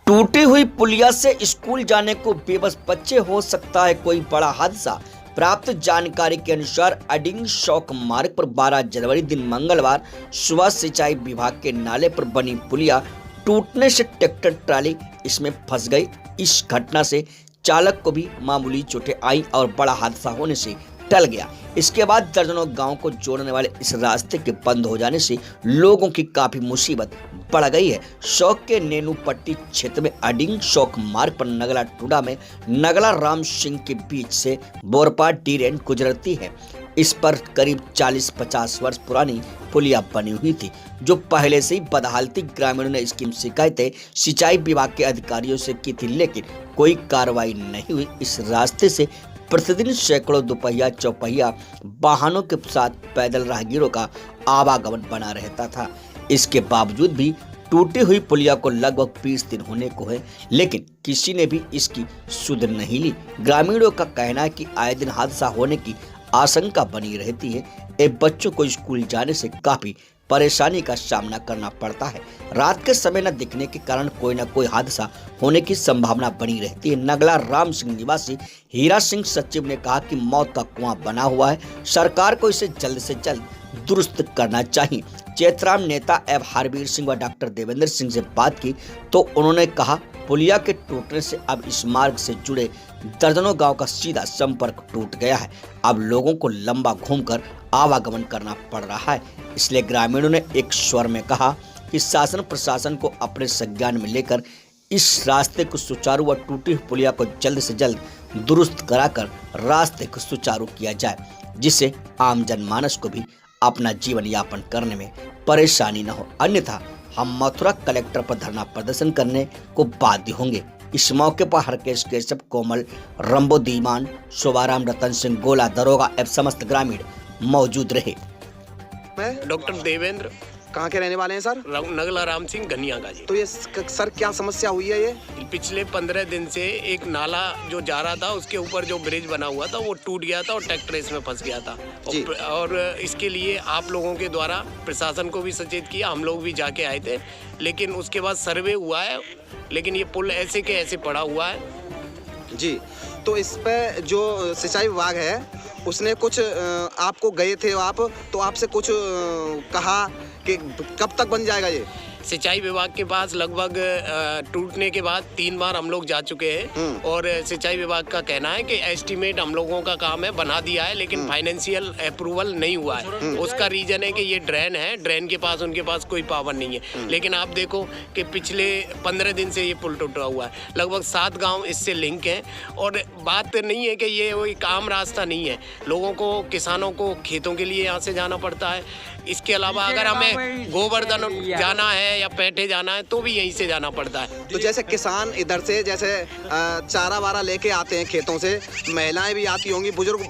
टूटी हुई पुलिया से स्कूल जाने को बेबस बच्चे, हो सकता है कोई बड़ा हादसा। प्राप्त जानकारी के अनुसार अडिंग शौक मार्ग पर 12 जनवरी दिन मंगलवार सुबह सिंचाई विभाग के नाले पर बनी पुलिया टूटने से ट्रैक्टर ट्राली इसमें फंस गई। इस घटना से चालक को भी मामूली चोटें आई और बड़ा हादसा होने से टल गया। इसके बाद दर्जनों गांव को जोड़ने वाले इस रास्ते के बंद हो जाने से लोगों की काफी मुसीबत बढ़ गई है। शौक के नेनू पट्टी क्षेत्र में अडिंग शौक मार्ग पर नगला टूडा में नगला राम सिंह के बीच से बोरपा डी-रेन गुजरती है। इस पर करीब 40-50 वर्ष पुरानी पुलिया बनी हुई थी, जो पहले से ही बदहाल थी। ग्रामीणों ने इसकी शिकायतें सिंचाई विभाग के अधिकारियों से की थी, लेकिन कोई कार्रवाई नहीं हुई। इस रास्ते से प्रतिदिन सैकड़ों दोपहिया चौपहिया वाहनों के साथ पैदल राहगीरों का आवागमन बना रहता था। इसके बावजूद भी टूटी हुई पुलिया को लगभग 20 दिन होने को है, लेकिन किसी ने भी इसकी सुध नहीं ली। ग्रामीणों का कहना है कि आए दिन हादसा होने की आशंका बनी रहती है। बच्चों को स्कूल जाने से काफी परेशानी का सामना करना पड़ता है। रात के समय न दिखने के कारण कोई न कोई हादसा होने की संभावना बनी रहती है। नगला राम सिंह निवासी हीरा सिंह सचिव ने कहा कि मौत का कुआं बना हुआ है, सरकार को इसे जल्द से जल्द दुरुस्त करना चाहिए। चैतराम नेता एवं हरवीर सिंह व डॉक्टर देवेंद्र सिंह से बात की तो उन्होंने कहा, पुलिया के टूटने से अब इस मार्ग से जुड़े दर्जनों गांव का सीधा संपर्क टूट गया है। अब लोगों को लंबा घूमकर आवागमन करना पड़ रहा है। इसलिए ग्रामीणों ने एक स्वर में कहा कि शासन प्रशासन को अपने संज्ञान में लेकर इस रास्ते को सुचारू व टूटी हुई पुलिया को जल्द से जल्द दुरुस्त कराकर रास्ते को सुचारू किया जाए, जिससे आम जनमानस को भी अपना जीवन यापन करने में परेशानी न हो। अन्यथा हम मथुरा कलेक्टर पर धरना प्रदर्शन करने को बाध्य होंगे। इस मौके पर हरकेश केशव, कोमल, रंबो दीमान, शोभाराम, रतन सिंह, गोला, दरोगा एवं समस्त ग्रामीण मौजूद रहे। डॉक्टर देवेंद्र। कहाँ के रहने वाले हैं सर? नगला राम सिंह घनिया का जी। तो ये सर क्या समस्या हुई है? ये पिछले 15 दिन से एक नाला जो जा रहा था, उसके ऊपर जो ब्रिज बना हुआ था वो टूट गया था और ट्रैक्टर इसमें फंस गया था। और इसके लिए आप लोगों के द्वारा प्रशासन को भी सचेत किया, हम लोग भी जाके आए थे, लेकिन उसके बाद सर्वे हुआ है, लेकिन ये पुल ऐसे के ऐसे पड़ा हुआ है जी। तो इस पे जो सिंचाई विभाग है उसने कुछ आपको गए थे आप, तो आपसे कुछ कहा कि कब तक बन जाएगा ये? सिंचाई विभाग के पास लगभग टूटने के बाद 3 बार हम लोग जा चुके हैं और सिंचाई विभाग का कहना है कि एस्टीमेट हम लोगों का काम है, बना दिया है, लेकिन फाइनेंशियल अप्रूवल नहीं हुआ है। उसका रीजन है कि ये ड्रेन है, ड्रेन के पास उनके पास कोई पावर नहीं है। लेकिन आप देखो कि पिछले 15 दिन से ये पुल टूटा हुआ है, लगभग 7 गाँव इससे लिंक हैं। और बात नहीं है कि ये एक आम रास्ता नहीं है, लोगों को, किसानों को खेतों के लिए यहाँ से जाना पड़ता है। इसके अलावा अगर हमें गोवर्धन जाना है या पैठे जाना है तो भी यहीं से जाना पड़ता है। तो जैसे किसान इधर से जैसे चारा वारा लेके आते हैं खेतों से, महिलाएं भी आती होंगी, बुजुर्ग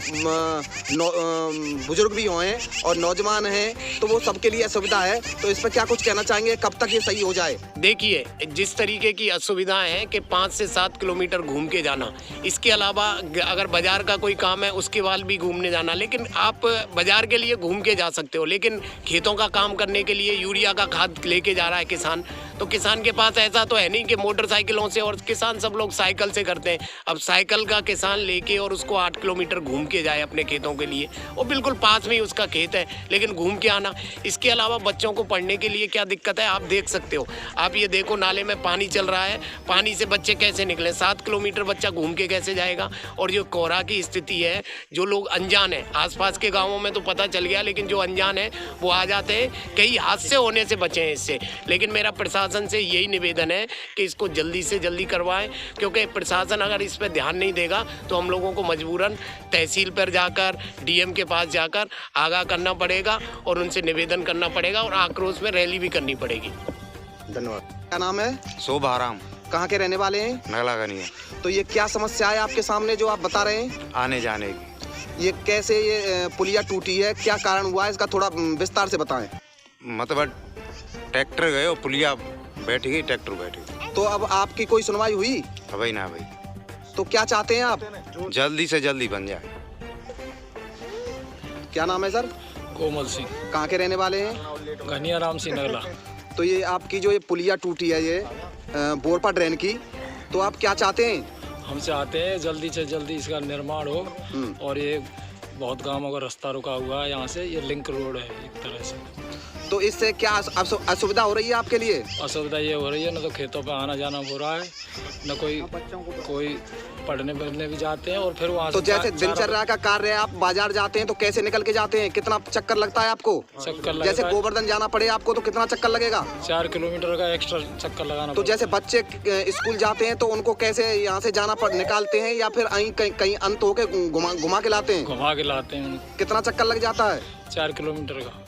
भी हों और नौजवान हैं, तो वो सबके लिए असुविधा है। तो इस पर क्या कुछ कहना चाहेंगे, कब तक ये सही हो जाए? देखिए, जिस तरीके की असुविधाएं हैं कि 5 से 7 किलोमीटर घूम के जाना, इसके अलावा अगर बाजार का कोई काम है उसके बाद भी घूमने जाना, लेकिन आप बाजार के लिए घूम के जा सकते हो, लेकिन खेतों का काम करने के लिए यूरिया का खाद लेके जा रहा है किसान, तो किसान के पास ऐसा तो है नहीं कि मोटरसाइकिलों से, और किसान सब लोग साइकिल से करते हैं। अब साइकिल का किसान लेके और उसको 8 किलोमीटर घूम के जाए अपने खेतों के लिए, और बिल्कुल पास में ही उसका खेत है, लेकिन घूम के आना। इसके अलावा बच्चों को पढ़ने के लिए क्या दिक्कत है आप देख सकते हो। आप ये देखो, नाले में पानी चल रहा है, पानी से बच्चे कैसे निकले? 7 किलोमीटर बच्चा घूम के कैसे जाएगा? और जो कोहरा की स्थिति है, जो लोग अनजान है, आसपास के गाँवों में तो पता चल गया, लेकिन जो अनजान है वो आ जाते हैं, कई हादसे होने से बचे हैं इससे। लेकिन मेरा प्रशासन से यही निवेदन है कि इसको जल्दी से जल्दी करवाएं, क्योंकि प्रशासन अगर इस पर ध्यान नहीं देगा तो हम लोगों को मजबूरन तहसील पर जाकर, डीएम के पास जाकर आगाह करना पड़ेगा और उनसे निवेदन करना पड़ेगा और आक्रोश में रैली भी करनी पड़ेगी। धन्यवाद। क्या नाम है? शोभाराम। कहाँ के रहने वाले हैं? नगला घनिया। तो ये क्या समस्या है आपके सामने जो आप बता रहे हैं? आने जाने की। ये कैसे ये पुलिया टूटी है, क्या कारण हुआ है, इसका थोड़ा विस्तार से बताएं। मतलब ट्रैक्टर गए और पुलिया बैठ गई, ट्रैक्टर बैठ गई। तो अब आपकी कोई सुनवाई हुई? भाई ना भाई। तो क्या चाहते हैं आप? जल्दी से जल्दी बन जाए। क्या नाम है सर? कोमल सिंह। कहाँ के रहने वाले हैं? घनिया राम सिंह नगला। तो ये आपकी जो ये पुलिया टूटी है, ये बोरपा ड्रेन की, तो आप क्या चाहते हैं? हम चाहते हैं जल्दी से जल्दी इसका निर्माण हो। और ये बहुत गांवों का रास्ता रुका हुआ है, यहाँ से ये लिंक रोड है एक तरह से। तो इससे क्या असुविधा हो रही है आपके लिए? असुविधा ये हो रही है, ना तो खेतों पे आना जाना हो रहा है, न कोई पढ़ने भी जाते हैं और फिर वहाँ तो जैसे दिनचर्या का कार्य है, आप बाजार जाते हैं तो कैसे निकल के जाते हैं? कितना चक्कर लगता है आपको? चक्कर लगता जैसे है। गोवर्धन जाना पड़े आपको तो कितना चक्कर लगेगा? 4 किलोमीटर का एक्स्ट्रा चक्कर लगाना तो जैसे बच्चे स्कूल जाते हैं तो उनको कैसे यहाँ से जाना निकालते हैं, या फिर कहीं अंत होके घुमा के लाते हैं? घुमा के लाते हैं उनको। कितना चक्कर लग जाता है? 4 किलोमीटर का।